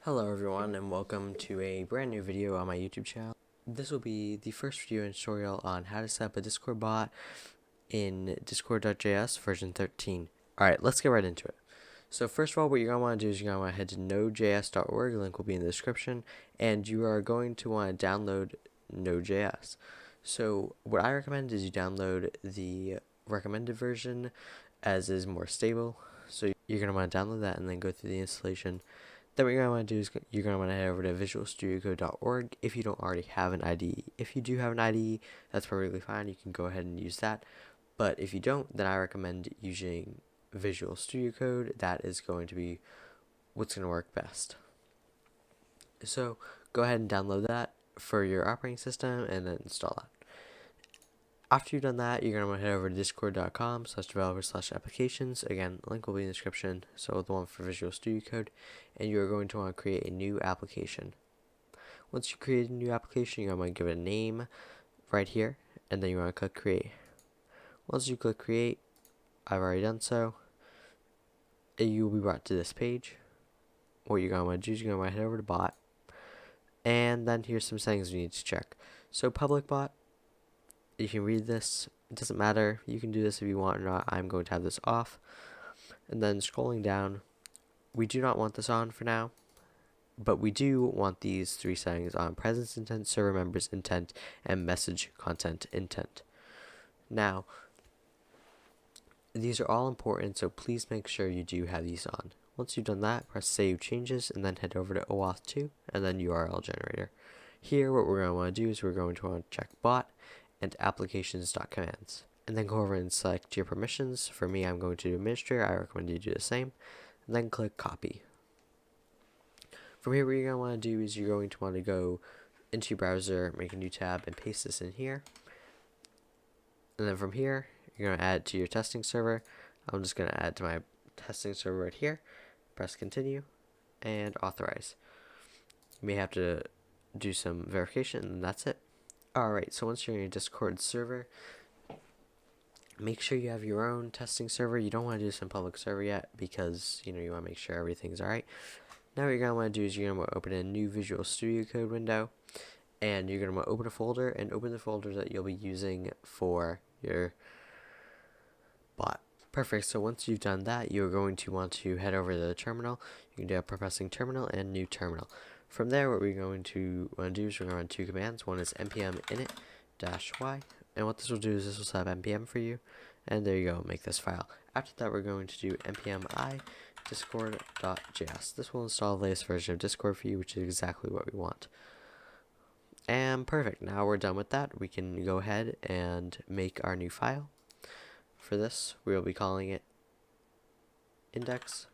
Hello everyone and welcome to a brand new video on my YouTube channel. This will be the first video and tutorial on how to set up a Discord bot in Discord.js version 13. Alright, let's get right into it. So first of all, what you're going to want to do is you're going to want to head to nodejs.org, link will be in the description, and you are going to want to download Node.js. So what I recommend is you download the recommended version, as is more stable. So you're going to want to download that and then go through the installation. Then what you're going to want to do is you're going to want to head over to visualstudiocode.org if you don't already have an IDE. If you do have an IDE, that's perfectly fine. You can go ahead and use that. But if you don't, then I recommend using Visual Studio Code. That is going to be what's going to work best. So go ahead and download that for your operating system and then install that. After you've done that, you're going to want to head over to discord.com/developer/applications. Again, link will be in the description, so the one for Visual Studio Code. And you're going to want to create a new application. Once you create a new application, you're going to give it a name right here, and then you want to click Create. Once you click Create, I've already done so, you will be brought to this page. What you're going to want to do is you're going to want to head over to Bot, and then here's some settings you need to check. So Public Bot, you can read this, it doesn't matter, you can do this if you want or not. I'm going to have this off. And then scrolling down, we do not want this on for now, but we do want these three settings on: presence intent, server members intent, and message content intent. Now, these are all important, so please make sure you do have these on. Once you've done that, press Save Changes, and then head over to OAuth 2, and then URL Generator. Here, what we're going to want to do is we're going to want to check bot and applications.commands, and then go over and select your permissions. For me, I'm going to do administrator. I recommend you do the same, and then click Copy. From here, what you're going to want to do is you're going to want to go into your browser, make a new tab, and paste this in here. And then from here, you're going to add it to your testing server. I'm just going to add to my testing server right here. Press Continue and Authorize. You may have to do some verification, and that's it. Alright, so once you're in your Discord server, make sure you have your own testing server. You don't want to do some public server yet because you want to make sure everything's alright. Now what you're going to want to do is you're going to want to open a new Visual Studio Code window, and you're going to want to open a folder and open the folder that you'll be using for your bot. Perfect. So once you've done that, you're going to want to head over to the terminal. You can do it by pressing terminal and new terminal. From there, what we're going to want to do is we're going to run two commands. One is npm init-y, and what this will do is this will set up npm for you, and there you go, make this file. After that, we're going to do npm i discord.js. This will install the latest version of Discord for you, which is exactly what we want. And perfect. Now we're done with that. We can go ahead and make our new file. For this, we will be calling it index.js.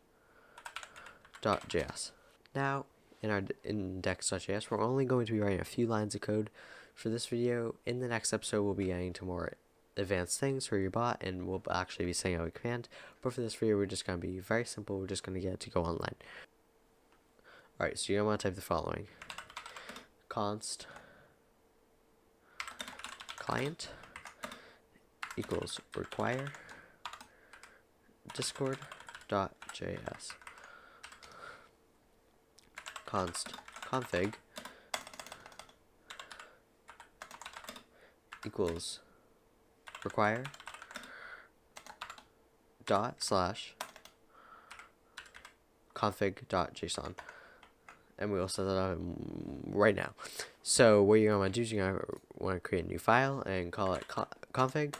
Now, in our index.js, we're only going to be writing a few lines of code for this video. In the next episode, we'll be getting to more advanced things for your bot, and we'll actually be setting out a command. But for this video, we're just going to be very simple. We're just going to get it to go online. Alright, so you're going to want to type the following: const client equals require discord.js. Const config equals require ./config.json, and we will set that up right now. So what you're going to do is you're going to want to create a new file and call it config.json.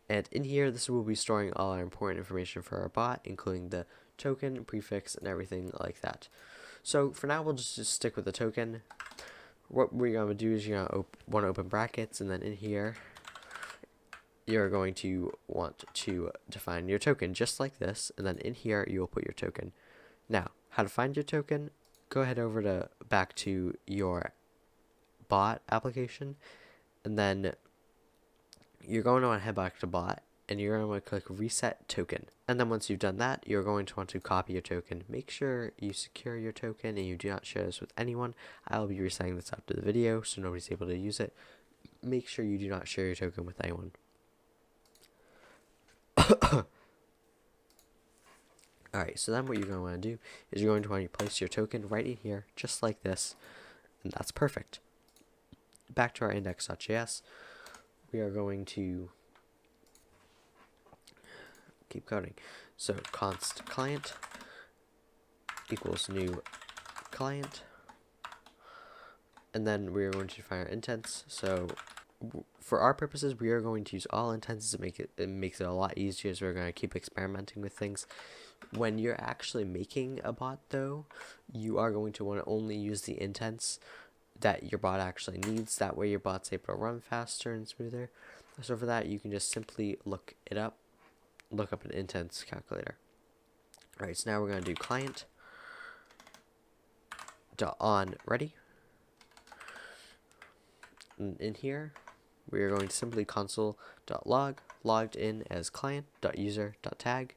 And in here, this will be storing all our important information for our bot, including the token, prefix, and everything like that. So for now, we'll just stick with the token. What we're going to do is you're going to want to open brackets, and then in here, you're going to want to define your token just like this, and then in here, you will put your token. Now, how to find your token? Go ahead over back to your bot application, and then you're going to want to head back to bot, and you're going to want to click reset token. And then once you've done that, you're going to want to copy your token. Make sure you secure your token and you do not share this with anyone. I will be resetting this after the video so nobody's able to use it. Make sure you do not share your token with anyone. Alright, so then what you're going to want to do is you're going to want to place your token right in here, just like this, and that's perfect. Back to our index.js, we are going to keep coding. So const client equals new client, and then we are going to define our intents. So for our purposes, we are going to use all intents to make it makes it a lot easier, so we're going to keep experimenting with things. When you're actually making a bot though, you are going to want to only use the intents that your bot actually needs. That way your bot's able to run faster and smoother. So for that, you can just simply look up an intents calculator. Alright, so now we're going to do client dot on ready. And in here, we are going to simply console.log logged in as client.user.tag.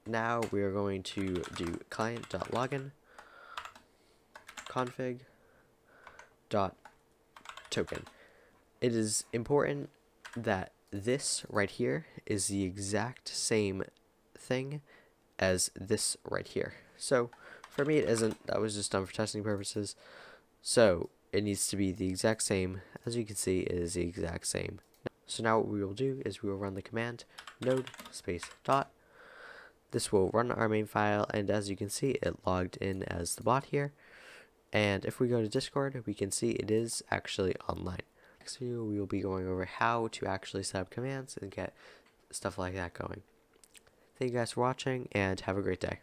Now we are going to do client.login config.token. It is important that this right here is the exact same thing as this right here. So for me it isn't. That was just done for testing purposes. So it needs to be the exact same. As you can see, it is the exact same. So now what we will do is we will run the command node space dot. This will run our main file, and as you can see, it logged in as the bot here. And if we go to Discord, we can see it is actually online. Next video, we will be going over how to actually set up commands and get stuff like that going. Thank you guys for watching, and have a great day.